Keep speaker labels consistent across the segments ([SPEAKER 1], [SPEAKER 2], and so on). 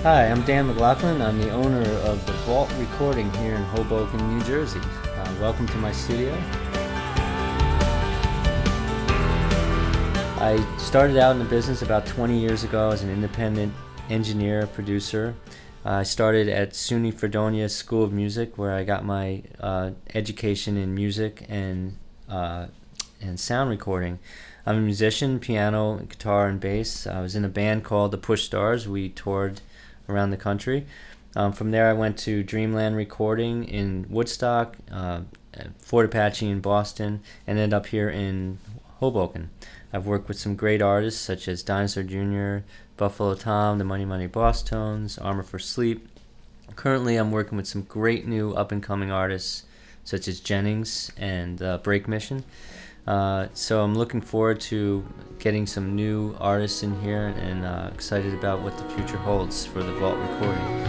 [SPEAKER 1] Hi, I'm Dan McLoughlin. I'm the owner of the Vault Recording here in Hoboken, New Jersey. Welcome to my studio. I started out in the business about 20 years ago as an independent engineer, producer. I started at SUNY Fredonia School of Music, where I got my education in music and sound recording. I'm a musician, piano, guitar, and bass. I was in a band called the Push Stars. We toured around the country. From there, I went to Dreamland Recording in Woodstock, Fort Apache in Boston, and ended up here in Hoboken. I've worked with some great artists such as Dinosaur Jr., Buffalo Tom, the Mighty Mighty Bosstones, Armor for Sleep. Currently, I'm working with some great new up-and-coming artists such as Jennings and Break Mission. So I'm looking forward to getting some new artists in here and excited about what the future holds for the Vault Recording.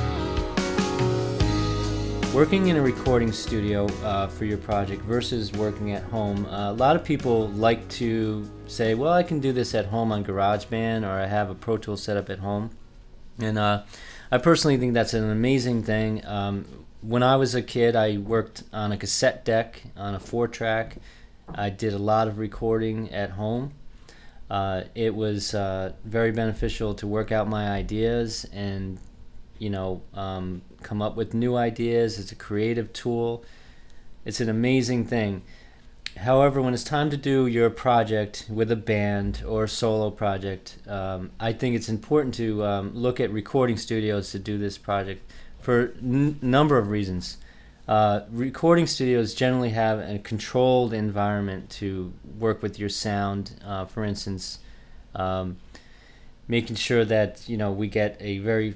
[SPEAKER 1] Working in a recording studio for your project versus working at home, a lot of people like to say, well, I can do this at home on GarageBand, or I have a Pro Tools set up at home. And I personally think that's an amazing thing. When I was a kid, I worked on a cassette deck on a 4-track. I did a lot of recording at home. It was very beneficial to work out my ideas and, come up with new ideas. It's a creative tool. It's an amazing thing. However, when it's time to do your project with a band or a solo project, I think it's important to look at recording studios to do this project for a number of reasons. Recording studios generally have a controlled environment to work with your sound. For instance, making sure that we get a very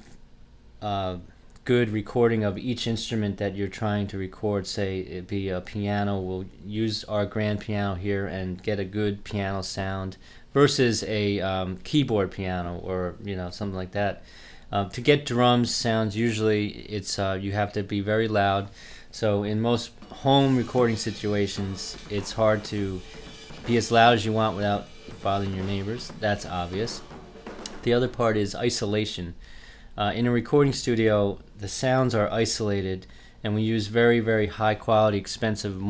[SPEAKER 1] good recording of each instrument that you're trying to record. Say it be a piano, we'll use our grand piano here and get a good piano sound versus a keyboard piano or something like that. To get drums sounds, usually it's you have to be very loud. So in most home recording situations, it's hard to be as loud as you want without bothering your neighbors. That's obvious. The other part is isolation. In a recording studio, the sounds are isolated, and we use very, very high quality, expensive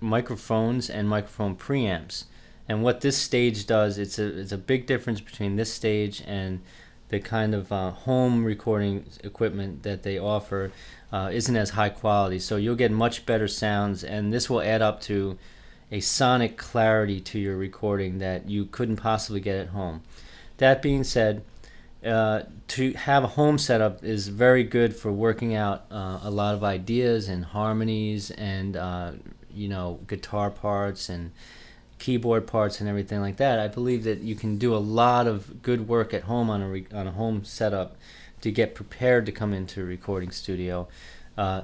[SPEAKER 1] microphones and microphone preamps. And what this stage does, it's a big difference between this stage and the kind of home recording equipment that they offer. Isn't as high quality, so you'll get much better sounds, and this will add up to a sonic clarity to your recording that you couldn't possibly get at home. That being said, to have a home setup is very good for working out a lot of ideas and harmonies and guitar parts and keyboard parts and everything like that. I believe that you can do a lot of good work at home on a home setup to get prepared to come into a recording studio.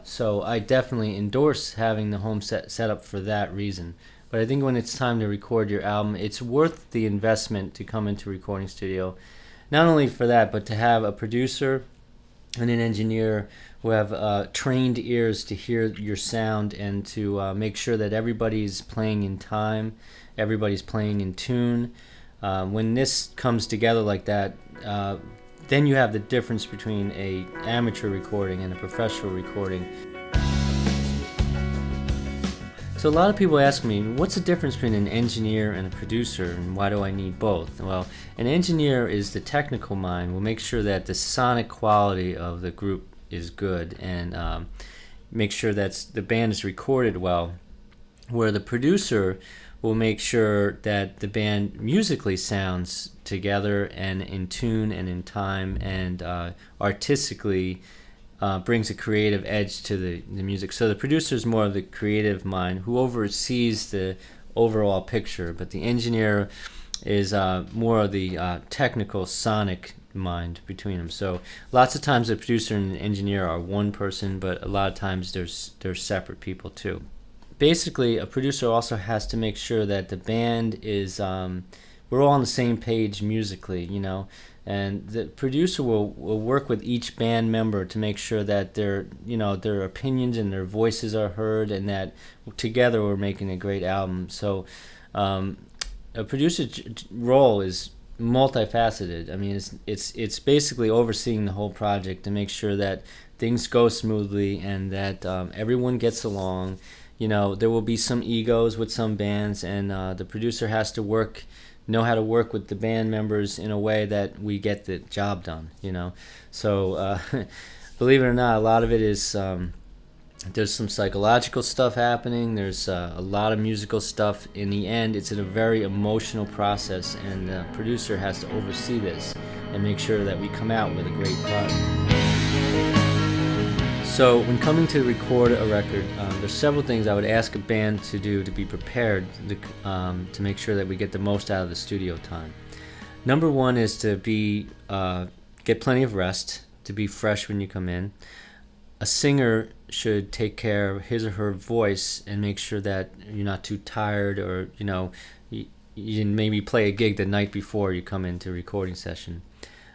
[SPEAKER 1] So I definitely endorse having the home set up for that reason. But I think when it's time to record your album, it's worth the investment to come into a recording studio. Not only for that, but to have a producer and an engineer who have trained ears to hear your sound and to make sure that everybody's playing in time, everybody's playing in tune. When this comes together like that, then you have the difference between a amateur recording and a professional recording. So a lot of people ask me, what's the difference between an engineer and a producer, and why do I need both? Well, an engineer is the technical mind, will make sure that the sonic quality of the group is good and make sure that the band is recorded well, where the producer will make sure that the band musically sounds together and in tune and in time and artistically brings a creative edge to the music. So the producer is more of the creative mind who oversees the overall picture, but the engineer is more of the technical sonic mind between them. So lots of times the producer and the engineer are one person, but a lot of times they're separate people too. Basically, a producer also has to make sure that the band is we're all on the same page musically, and the producer will work with each band member to make sure that their opinions and their voices are heard, and that together we're making a great album. So a producer's role is multifaceted. I mean, it's basically overseeing the whole project to make sure that things go smoothly and that everyone gets along. You know, there will be some egos with some bands, and the producer has to know how to work with the band members in a way that we get the job done. You know, so believe it or not, a lot of it is. There's some psychological stuff happening. There's a lot of musical stuff. In the end, it's a very emotional process, and the producer has to oversee this and make sure that we come out with a great product. So when coming to record a record, there's several things I would ask a band to do to be prepared to make sure that we get the most out of the studio time. Number one is to get plenty of rest, to be fresh when you come in. A singer should take care of his or her voice and make sure that you're not too tired, or you maybe play a gig the night before you come into a recording session.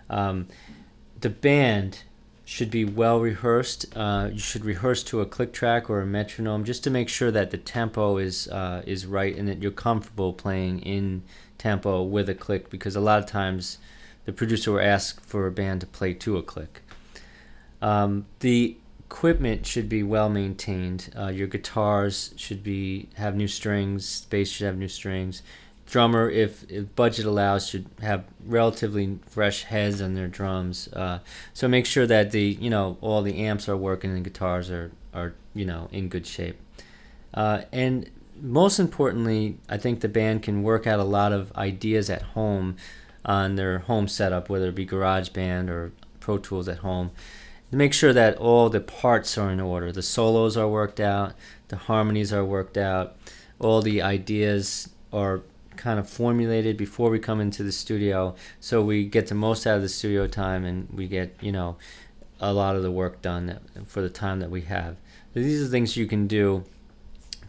[SPEAKER 1] The band should be well rehearsed. You should rehearse to a click track or a metronome just to make sure that the tempo is right and that you're comfortable playing in tempo with a click, because a lot of times the producer will ask for a band to play to a click. The equipment should be well maintained. Your guitars should have new strings. Bass should have new strings. Drummer, if budget allows, should have relatively fresh heads on their drums. So make sure that all the amps are working and the guitars are in good shape. And most importantly, I think the band can work out a lot of ideas at home on their home setup, whether it be GarageBand or Pro Tools at home, to make sure that all the parts are in order. The solos are worked out, the harmonies are worked out, all the ideas are kind of formulated before we come into the studio, so we get the most out of the studio time and we get a lot of the work done for the time that we have. So these are things you can do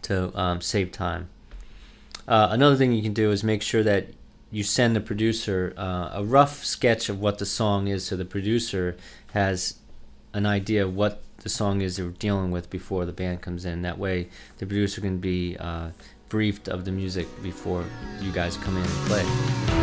[SPEAKER 1] to save time. Another thing you can do is make sure that you send the producer a rough sketch of what the song is, so the producer has an idea of what the song is they're dealing with before the band comes in. That way the producer can be briefed of the music before you guys come in and play.